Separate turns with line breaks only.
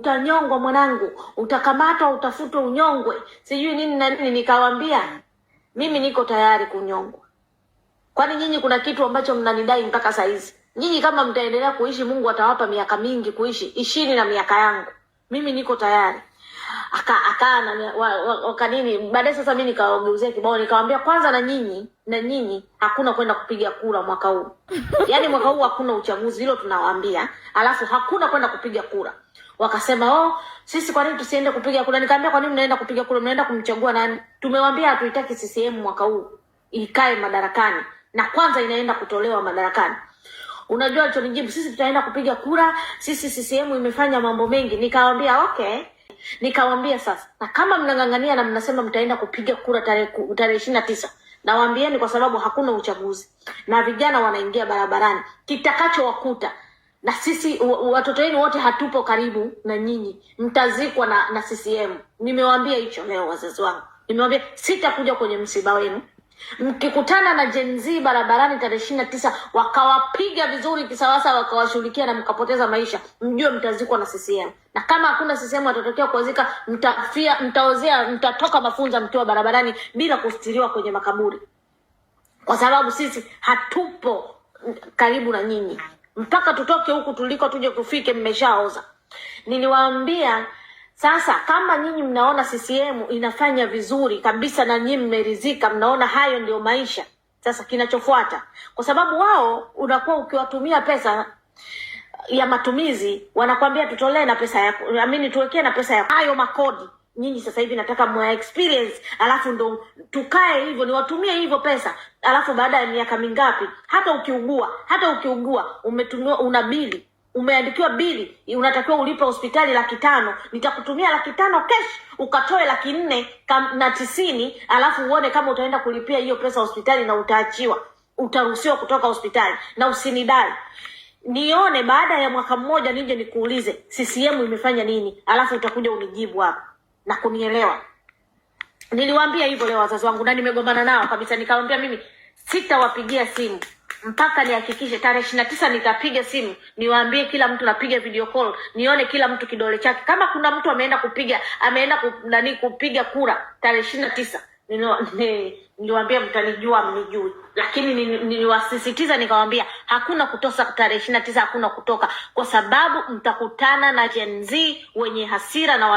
utanyongwa mwanangu, utakamatwa, utafutwa, unyongwe, sijui nini na nini. Nikawaambia mimi niko tayari kunyongwa. Kwani nyinyi kuna kitu ambacho mnanidai mpaka saa hizi? Nyinyi kama mtaendelea kuishi, Mungu atawapa miaka mingi kuishi, ishini na miaka yangu. Mimi niko tayari. Wakanini baadaye. Sasa mimi nikawageuzia kibao, nikamwambia kwanza, na nyinyi hakuna kwenda kupiga kura mwaka huu. Yaani mwaka huu hakuna uchaguzi, hilo tunawaambia. Alafu hakuna kwenda kupiga kura. Wakasema sisi kwa nini tusiende kupiga kura? Nikamwambia kwa nini mnaenda kupiga kura? Mnaenda kumchagua nani? Tumewaambia hatuitaki CCM mwaka huu ikae madarakani, na kwanza inaenda kutolewa madarakani. Unajua alichonijibu, sisi tutaenda kupiga kura, sisi CCM imefanya mambo mengi. Nikamwambia okay. Nikamwambia sasa, na kama mnang'ang'ania na mnasema mtaenda kupiga kura tarehe 29, nawaambieni kwa sababu hakuna uchaguzi na vijana wanaingia barabarani, kitakachowakuta, na sisi watoto wenu wote hatupo karibu na nyinyi, mtazikwa na CCM. Nimewaambia hicho leo wazazi wangu. Nimewaambia sitakuja kwenye msiba wenu. Mkikutana na Gen Z barabarani tarehe 29 wakawapiga vizuri kisawasa, wakawashughulikia na mkapoteza maisha, mjue mtazikwa na CCM. Na kama hakuna CCM watatokea kuwazika, mtaozea, mtatoka mafunza mkiwa barabarani bila kustiriwa kwenye makaburi. Kwa sababu sisi hatupo karibu na nyinyi. Mpaka tutoke huku tuliko tuje kufike mmeshaoza. Niliwaambia sasa, kama nyinyi mnaona CCM inafanya vizuri kabisa na nyinyi mmeridhika, mnaona hayo ndio maisha, sasa kinachofuata, kwa sababu wao unakuwa ukiwatumia pesa ya matumizi, wanakwambia tutolee na pesa yako, tuwekee na pesa yako, hayo makodi. Nyinyi sasa hivi nataka mwa experience, alafu ndo tukae hivyo, niwatumie hivyo pesa, alafu baada ya miaka mingapi, hata ukiugua umetumiwa, una bili, umeandikiwa bili, unatakiwa ulipe hospitali 500, nitakutumia 500 cash, ukatoe 490, alafu uone kama utaenda kulipia hiyo pesa hospitali, na utaachiwa, utaruhusiwa kutoka hospitali, na usinidai. Nione baada ya mwaka mmoja nije nikuulize CCM imefanya nini, alafu utakuja unijibu hapa na kunielewa. Niliwaambia hivyo leo wazazi wangu, na nimegombana nao kabisa. Nikamwambia mimi sitawapigia simu mpaka nihakikishe tarehe 29 nitapiga simu, niwaambie kila mtu, napiga video call, nione kila mtu kidole chake. Kama kuna mtu ameenda kupiga kura tarehe 29, niliwaambia mtanijua, mnijui. Lakini niliwasisitiza nikamwambia hakuna kutoka tarehe 29, hakuna kutoka, kwa sababu mtakutana na Gen Z wenye hasira na